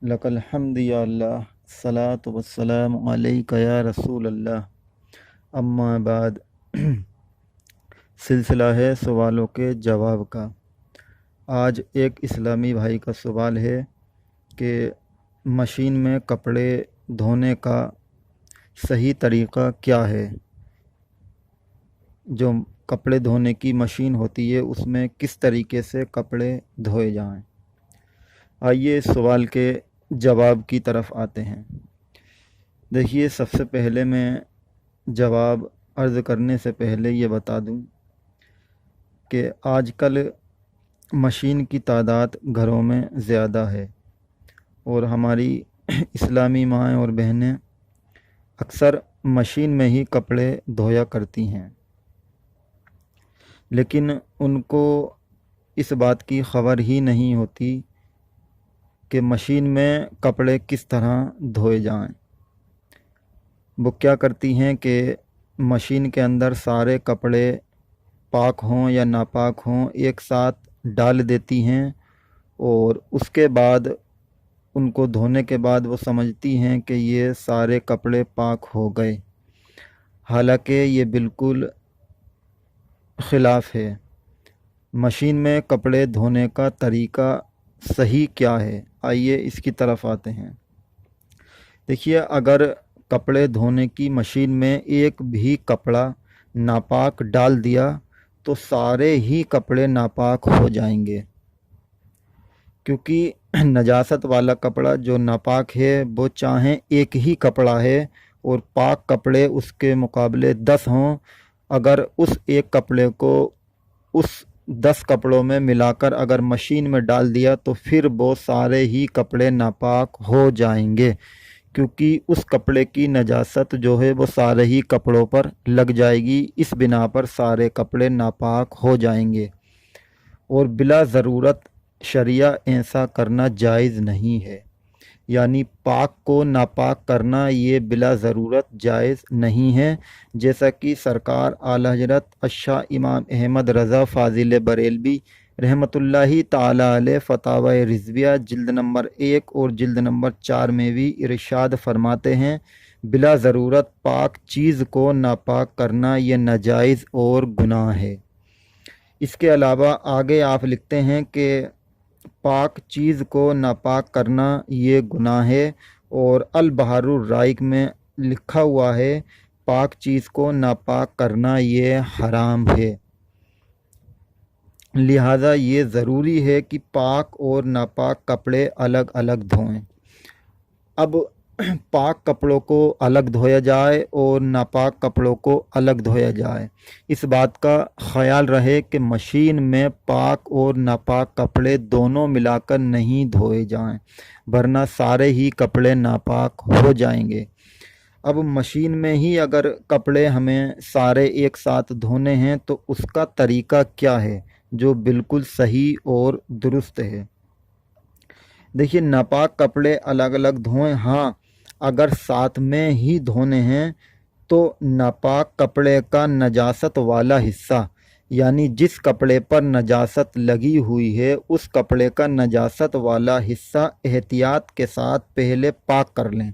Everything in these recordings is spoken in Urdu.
لک الحمد یا اللہ، الصلاۃ والسلام علیک یا رسول اللہ، اما بعد۔ سلسلہ ہے سوالوں کے جواب کا۔ آج ایک اسلامی بھائی کا سوال ہے کہ مشین میں کپڑے دھونے کا صحیح طریقہ کیا ہے؟ جو کپڑے دھونے کی مشین ہوتی ہے اس میں کس طریقے سے کپڑے دھوئے جائیں؟ آئیے اس سوال کے جواب کی طرف آتے ہیں۔ دیکھیے، سب سے پہلے میں جواب عرض کرنے سے پہلے یہ بتا دوں کہ آج کل مشین کی تعداد گھروں میں زیادہ ہے اور ہماری اسلامی مائیں اور بہنیں اکثر مشین میں ہی کپڑے دھویا کرتی ہیں، لیکن ان کو اس بات کی خبر ہی نہیں ہوتی کہ مشین میں کپڑے کس طرح دھوئے جائیں۔ وہ کیا کرتی ہیں کہ مشین کے اندر سارے کپڑے پاک ہوں یا ناپاک ہوں ایک ساتھ ڈال دیتی ہیں، اور اس کے بعد ان کو دھونے کے بعد وہ سمجھتی ہیں کہ یہ سارے کپڑے پاک ہو گئے، حالانکہ یہ بالکل خلاف ہے۔ مشین میں کپڑے دھونے کا طریقہ صحیح کیا ہے؟ آئیے اس کی طرف آتے ہیں۔ دیکھیے، اگر کپڑے دھونے کی مشین میں ایک بھی کپڑا ناپاک ڈال دیا تو سارے ہی کپڑے ناپاک ہو جائیں گے، کیونکہ نجاست والا کپڑا جو ناپاک ہے وہ چاہیں ایک ہی کپڑا ہے اور پاک کپڑے اس کے مقابلے 10 ہوں، اگر اس ایک کپڑے کو اس 10 کپڑوں میں ملا کر اگر مشین میں ڈال دیا تو پھر وہ سارے ہی کپڑے ناپاک ہو جائیں گے، کیونکہ اس کپڑے کی نجاست جو ہے وہ سارے ہی کپڑوں پر لگ جائے گی۔ اس بنا پر سارے کپڑے ناپاک ہو جائیں گے، اور بلا ضرورت شرعیہ ایسا کرنا جائز نہیں ہے، یعنی پاک کو ناپاک کرنا یہ بلا ضرورت جائز نہیں ہے، جیسا کہ سرکار اعلیٰ حضرت الشاہ امام احمد رضا فاضل بریلوی رحمۃ اللہ تعالی علیہ فتاوی رضویہ جلد نمبر 1 اور جلد نمبر 4 میں بھی ارشاد فرماتے ہیں، بلا ضرورت پاک چیز کو ناپاک کرنا یہ ناجائز اور گناہ ہے۔ اس کے علاوہ آگے آپ لکھتے ہیں کہ پاک چیز کو ناپاک کرنا یہ گناہ ہے، اور البحر الرائق میں لکھا ہوا ہے پاک چیز کو ناپاک کرنا یہ حرام ہے۔ لہٰذا یہ ضروری ہے کہ پاک اور ناپاک کپڑے الگ الگ دھوئیں۔ اب پاک کپڑوں کو الگ دھویا جائے اور ناپاک کپڑوں کو الگ دھویا جائے، اس بات کا خیال رہے کہ مشین میں پاک اور ناپاک کپڑے دونوں ملا کر نہیں دھوئے جائیں، ورنہ سارے ہی کپڑے ناپاک ہو جائیں گے۔ اب مشین میں ہی اگر کپڑے ہمیں سارے ایک ساتھ دھونے ہیں تو اس کا طریقہ کیا ہے جو بالکل صحیح اور درست ہے؟ دیکھیے، ناپاک کپڑے الگ الگ دھوئیں، ہاں اگر ساتھ میں ہی دھونے ہیں تو ناپاک کپڑے کا نجاست والا حصہ، یعنی جس کپڑے پر نجاست لگی ہوئی ہے اس کپڑے کا نجاست والا حصہ احتیاط کے ساتھ پہلے پاک کر لیں،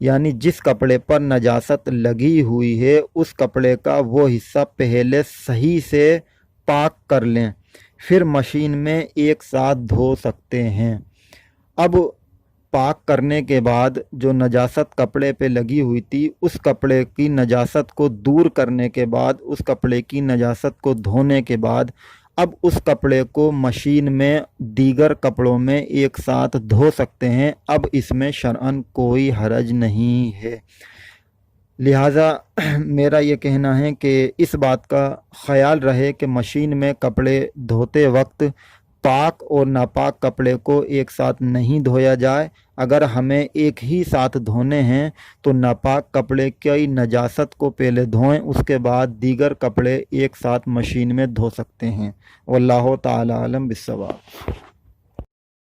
یعنی جس کپڑے پر نجاست لگی ہوئی ہے اس کپڑے کا وہ حصہ پہلے صحیح سے پاک کر لیں، پھر مشین میں ایک ساتھ دھو سکتے ہیں۔ اب پاک کرنے کے بعد جو نجاست کپڑے پہ لگی ہوئی تھی اس کپڑے کی نجاست کو دور کرنے کے بعد، اس کپڑے کی نجاست کو دھونے کے بعد اب اس کپڑے کو مشین میں دیگر کپڑوں میں ایک ساتھ دھو سکتے ہیں، اب اس میں شرعاً کوئی حرج نہیں ہے۔ لہٰذا میرا یہ کہنا ہے کہ اس بات کا خیال رہے کہ مشین میں کپڑے دھوتے وقت پاک اور ناپاک کپڑے کو ایک ساتھ نہیں دھویا جائے۔ اگر ہمیں ایک ہی ساتھ دھونے ہیں تو ناپاک کپڑے کی نجاست کو پہلے دھوئیں، اس کے بعد دیگر کپڑے ایک ساتھ مشین میں دھو سکتے ہیں۔ واللہ تعالی عالم بالصواب۔